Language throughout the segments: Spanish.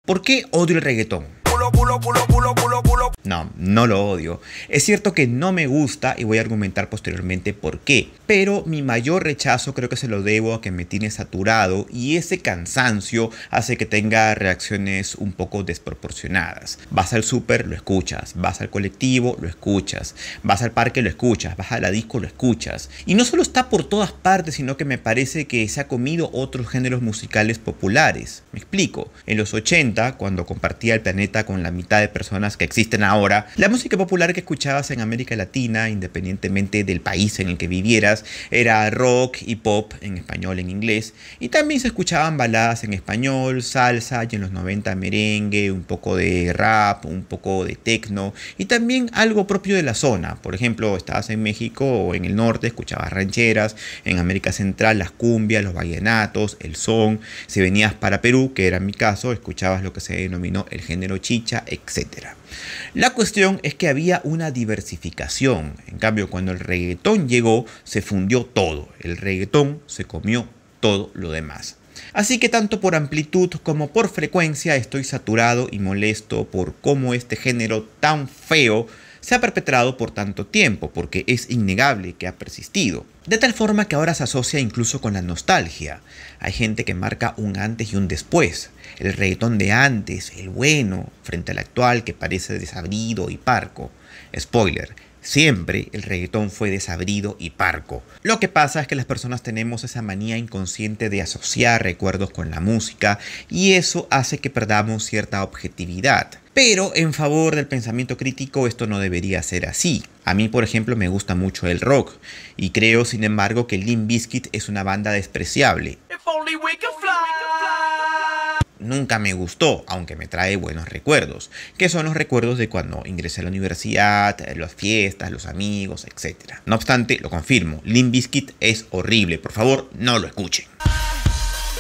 ¿Por qué odio el reggaetón? No, no lo odio. Es cierto que no me gusta y voy a argumentar posteriormente por qué. Pero mi mayor rechazo creo que se lo debo a que me tiene saturado y ese cansancio hace que tenga reacciones un poco desproporcionadas. Vas al súper, lo escuchas. Vas al colectivo, lo escuchas. Vas al parque, lo escuchas. Vas a la disco, lo escuchas. Y no solo está por todas partes, sino que me parece que se ha comido otros géneros musicales populares. Me explico. En los 80, cuando compartía el planeta con la mitad de personas que existen ahora, la música popular que escuchabas en América Latina, independientemente del país en el que vivieras, era rock y pop en español, en inglés, y también se escuchaban baladas en español, salsa, y en los 90 merengue, un poco de rap, un poco de techno, y también algo propio de la zona. Por ejemplo, estabas en México o en el norte, escuchabas rancheras, en América Central las cumbias, los vallenatos, el son. Si venías para Perú, que era mi caso, escuchabas lo que se denominó el género chicha, etc. La cuestión es que había una diversificación. En cambio, cuando el reggaetón llegó, se fundió todo. El reggaetón se comió todo lo demás. Así que tanto por amplitud como por frecuencia estoy saturado y molesto por cómo este género tan feo se ha perpetrado por tanto tiempo, porque es innegable que ha persistido. De tal forma que ahora se asocia incluso con la nostalgia. Hay gente que marca un antes y un después. El reggaetón de antes, el bueno, frente al actual que parece desabrido y parco. Spoiler. Siempre el reggaetón fue desabrido y parco. Lo que pasa es que las personas tenemos esa manía inconsciente de asociar recuerdos con la música y eso hace que perdamos cierta objetividad. Pero en favor del pensamiento crítico esto no debería ser así. A mí, por ejemplo, me gusta mucho el rock y creo, sin embargo, que Limp Bizkit es una banda despreciable. Nunca me gustó, aunque me trae buenos recuerdos, que son los recuerdos de cuando ingresé a la universidad, las fiestas, los amigos, etc. No obstante, lo confirmo, Limp Bizkit es horrible, por favor, no lo escuchen.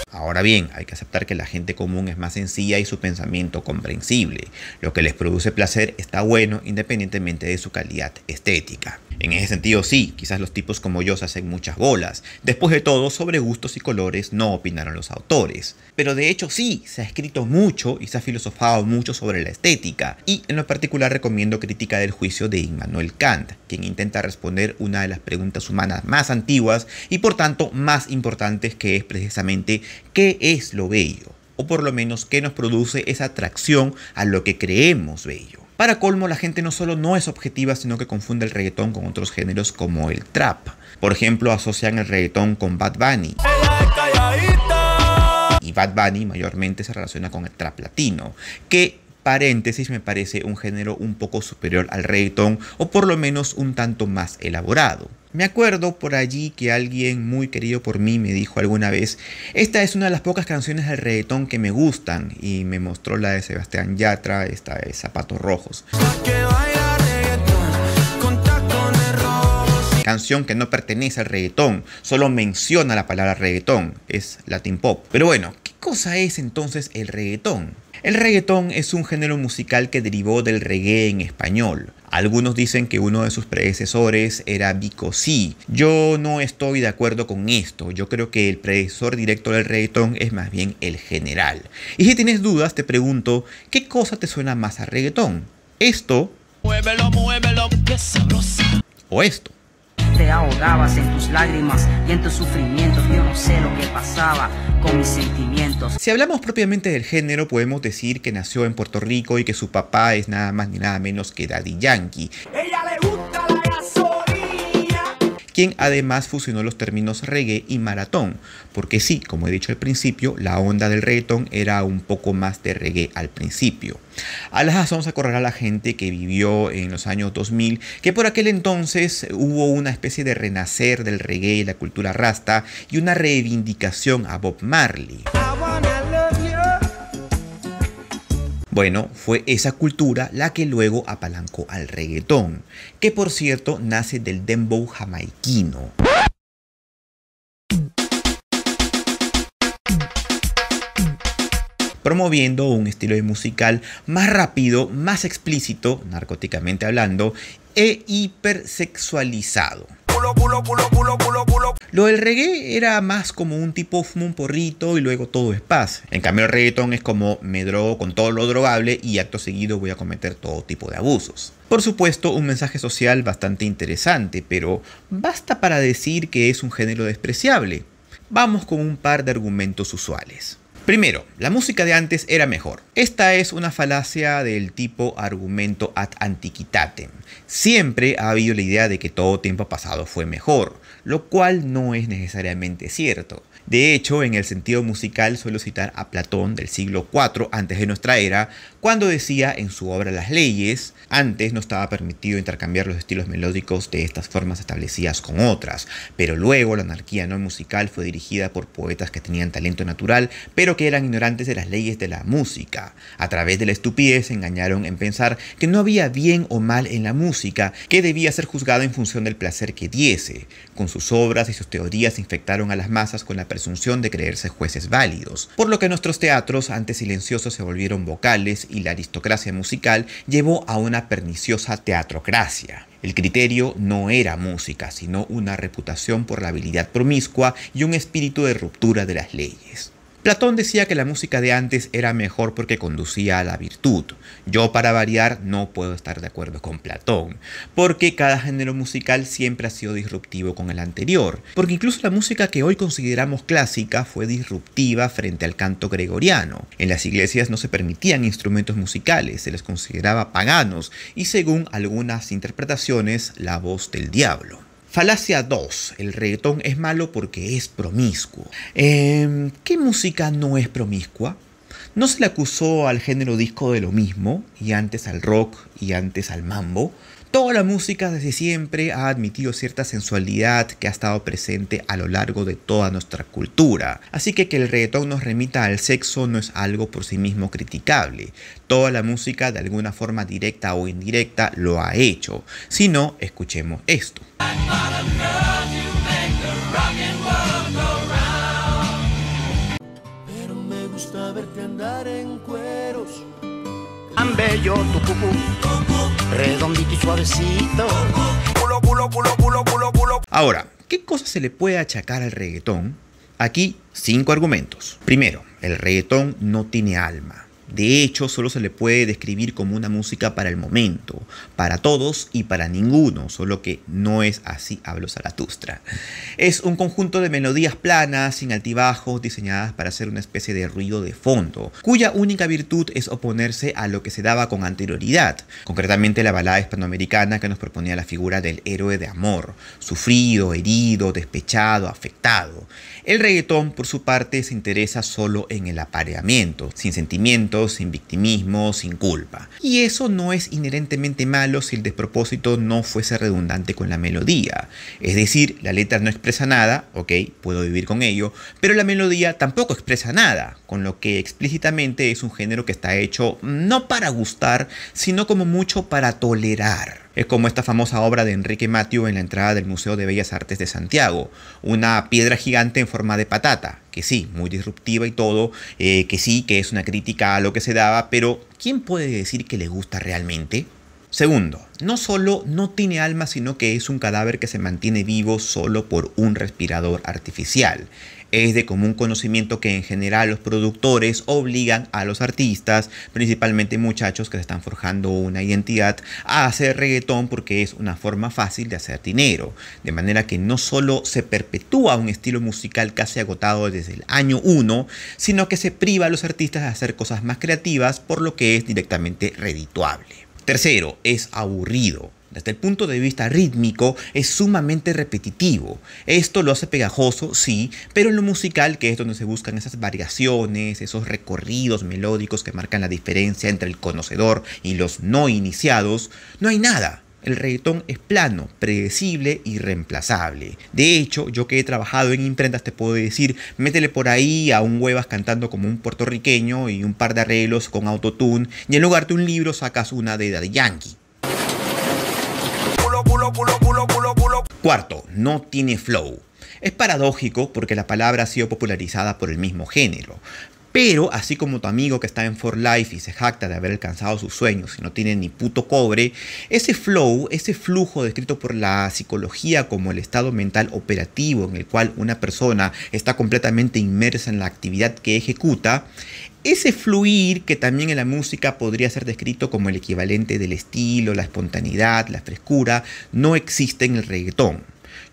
Ahora bien, hay que aceptar que la gente común es más sencilla y su pensamiento comprensible. Lo que les produce placer está bueno independientemente de su calidad estética. En ese sentido sí, quizás los tipos como yo se hacen muchas bolas. Después de todo, sobre gustos y colores no opinaron los autores. Pero de hecho sí, se ha escrito mucho y se ha filosofado mucho sobre la estética. Y en lo particular recomiendo Crítica del Juicio de Immanuel Kant, quien intenta responder una de las preguntas humanas más antiguas y por tanto más importantes, que es precisamente ¿qué es lo bello? O por lo menos ¿qué nos produce esa atracción a lo que creemos bello? Para colmo, la gente no solo no es objetiva, sino que confunde el reggaetón con otros géneros como el trap. Por ejemplo, asocian el reggaetón con Bad Bunny. Y Bad Bunny mayormente se relaciona con el trap latino, que, paréntesis, me parece un género un poco superior al reggaetón, o por lo menos un tanto más elaborado. Me acuerdo por allí que alguien muy querido por mí me dijo alguna vez: esta es una de las pocas canciones del reggaetón que me gustan, y me mostró la de Sebastián Yatra, esta de Zapatos Rojos. Canción que no pertenece al reggaetón, solo menciona la palabra reggaetón, es Latin Pop. Pero bueno, ¿qué cosa es entonces el reggaetón? El reggaetón es un género musical que derivó del reggae en español. Algunos dicen que uno de sus predecesores era Vico C. Yo no estoy de acuerdo con esto. Yo creo que el predecesor directo del reggaetón es más bien el general. Y si tienes dudas, te pregunto, ¿qué cosa te suena más a reggaetón? ¿Esto? Muévelo, muévelo, qué sabrosa. ¿O esto? Te ahogabas en tus lágrimas y en tus sufrimientos. Yo no sé lo que pasaba con mis sentimientos. Si hablamos propiamente del género, podemos decir que nació en Puerto Rico y que su papá es nada más ni nada menos que Daddy Yankee. Ella le gusta la gasolina. Quien además fusionó los términos reggae y maratón. Porque sí, como he dicho al principio, la onda del reggaetón era un poco más de reggae al principio. A la sazón se acordará la gente que vivió en los años 2000 que por aquel entonces hubo una especie de renacer del reggae y la cultura rasta y una reivindicación a Bob Marley. Bueno, fue esa cultura la que luego apalancó al reggaetón, que por cierto nace del dembow jamaiquino. Promoviendo un estilo musical más rápido, más explícito, narcóticamente hablando, e hipersexualizado. Lo del reggae era más como un tipo fumo un porrito y luego todo es paz. En cambio el reggaetón es como me drogo con todo lo drogable y acto seguido voy a cometer todo tipo de abusos. Por supuesto, un mensaje social bastante interesante, pero ¿basta para decir que es un género despreciable? Vamos con un par de argumentos usuales. Primero, la música de antes era mejor. Esta es una falacia del tipo argumento ad antiquitatem. Siempre ha habido la idea de que todo tiempo pasado fue mejor, lo cual no es necesariamente cierto. De hecho, en el sentido musical suelo citar a Platón del siglo IV antes de nuestra era, cuando decía en su obra Las Leyes, antes no estaba permitido intercambiar los estilos melódicos de estas formas establecidas con otras, pero luego la anarquía no musical fue dirigida por poetas que tenían talento natural, pero que eran ignorantes de las leyes de la música. A través de la estupidez se engañaron en pensar que no había bien o mal en la música, que debía ser juzgada en función del placer que diese. Con sus obras y sus teorías infectaron a las masas con la presunción de creerse jueces válidos, por lo que nuestros teatros antes silenciosos se volvieron vocales y la aristocracia musical llevó a una perniciosa teatrocracia. El criterio no era música, sino una reputación por la habilidad promiscua y un espíritu de ruptura de las leyes. Platón decía que la música de antes era mejor porque conducía a la virtud. Yo, para variar, no puedo estar de acuerdo con Platón, porque cada género musical siempre ha sido disruptivo con el anterior, porque incluso la música que hoy consideramos clásica fue disruptiva frente al canto gregoriano. En las iglesias no se permitían instrumentos musicales, se les consideraba paganos y, según algunas interpretaciones, la voz del diablo. Falacia 2. El reggaetón es malo porque es promiscuo. ¿Qué música no es promiscua? ¿No se le acusó al género disco de lo mismo? Y antes al rock y antes al mambo. Toda la música desde siempre ha admitido cierta sensualidad que ha estado presente a lo largo de toda nuestra cultura. Así que el reggaetón nos remita al sexo no es algo por sí mismo criticable. Toda la música de alguna forma directa o indirecta lo ha hecho. Si no, escuchemos esto. Pero me gusta verte andar en cueros. Tan bello tu cucú, redondito y suavecito. Ahora, ¿qué cosa se le puede achacar al reggaetón? Aquí 5 argumentos. Primero, el reggaetón no tiene alma. De hecho, solo se le puede describir como una música para el momento, para todos y para ninguno, solo que no es así hablo Zaratustra. Es un conjunto de melodías planas, sin altibajos, diseñadas para hacer una especie de ruido de fondo, cuya única virtud es oponerse a lo que se daba con anterioridad, concretamente la balada hispanoamericana que nos proponía la figura del héroe de amor, sufrido, herido, despechado, afectado. El reggaetón, por su parte, se interesa solo en el apareamiento, sin sentimientos, sin victimismo, sin culpa. Y eso no es inherentemente malo si el despropósito no fuese redundante con la melodía. Es decir, la letra no expresa nada, ok, puedo vivir con ello, pero la melodía tampoco expresa nada, con lo que explícitamente es un género que está hecho no para gustar, sino como mucho para tolerar. Es como esta famosa obra de Enrique Mathieu en la entrada del Museo de Bellas Artes de Santiago, una piedra gigante en forma de patata, que sí, muy disruptiva y todo, que sí, que es una crítica a lo que se daba, pero ¿quién puede decir que le gusta realmente? Segundo, no solo no tiene alma, sino que es un cadáver que se mantiene vivo solo por un respirador artificial. Es de común conocimiento que en general los productores obligan a los artistas, principalmente muchachos que se están forjando una identidad, a hacer reggaetón porque es una forma fácil de hacer dinero. De manera que no solo se perpetúa un estilo musical casi agotado desde el año 1, sino que se priva a los artistas de hacer cosas más creativas, por lo que es directamente redituable. Tercero, es aburrido. Desde el punto de vista rítmico es sumamente repetitivo. Esto lo hace pegajoso, sí, pero en lo musical, que es donde se buscan esas variaciones, esos recorridos melódicos que marcan la diferencia entre el conocedor y los no iniciados, no hay nada. El reggaetón es plano, predecible y reemplazable. De hecho, yo que he trabajado en imprentas te puedo decir, métele por ahí a un Huevas cantando como un puertorriqueño y un par de arreglos con autotune, y en lugar de un libro sacas una de Daddy Yankee. Cuarto, no tiene flow. Es paradójico porque la palabra ha sido popularizada por el mismo género. Pero así como tu amigo que está en For Life y se jacta de haber alcanzado sus sueños y no tiene ni puto cobre, ese flow, ese flujo descrito por la psicología como el estado mental operativo en el cual una persona está completamente inmersa en la actividad que ejecuta, ese fluir que también en la música podría ser descrito como el equivalente del estilo, la espontaneidad, la frescura, no existe en el reggaetón.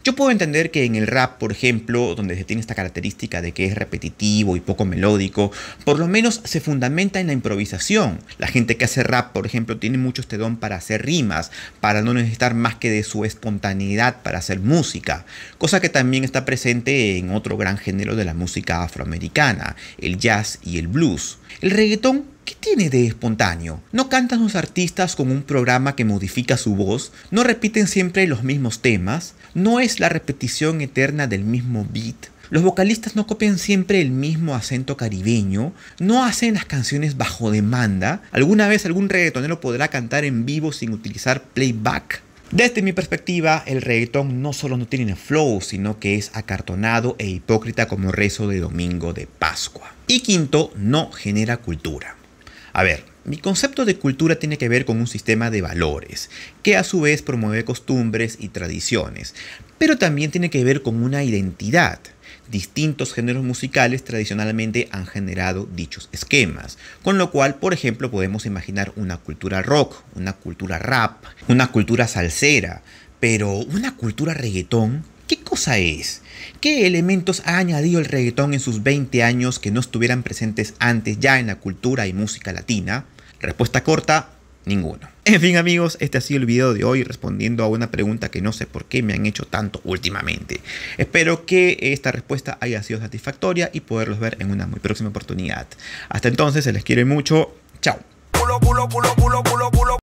Yo puedo entender que en el rap, por ejemplo, donde se tiene esta característica de que es repetitivo y poco melódico, por lo menos se fundamenta en la improvisación. La gente que hace rap, por ejemplo, tiene mucho este don para hacer rimas, para no necesitar más que de su espontaneidad para hacer música, cosa que también está presente en otro gran género de la música afroamericana, el jazz y el blues. El reggaetón, ¿qué tiene de espontáneo? No cantan los artistas con un programa que modifica su voz, no repiten siempre los mismos temas, no es la repetición eterna del mismo beat. Los vocalistas no copian siempre el mismo acento caribeño, no hacen las canciones bajo demanda. ¿Alguna vez algún reggaetonero podrá cantar en vivo sin utilizar playback? Desde mi perspectiva, el reggaetón no solo no tiene flow, sino que es acartonado e hipócrita como rezo de domingo de Pascua. Y quinto, no genera cultura. A ver, mi concepto de cultura tiene que ver con un sistema de valores, que a su vez promueve costumbres y tradiciones, pero también tiene que ver con una identidad. Distintos géneros musicales tradicionalmente han generado dichos esquemas, con lo cual, por ejemplo, podemos imaginar una cultura rock, una cultura rap, una cultura salsera, pero una cultura reggaetón, ¿qué cosa es? ¿Qué elementos ha añadido el reggaetón en sus 20 años que no estuvieran presentes antes ya en la cultura y música latina? Respuesta corta, ninguno. En fin amigos, este ha sido el video de hoy respondiendo a una pregunta que no sé por qué me han hecho tanto últimamente. Espero que esta respuesta haya sido satisfactoria y poderlos ver en una muy próxima oportunidad. Hasta entonces, se les quiere mucho. Chao.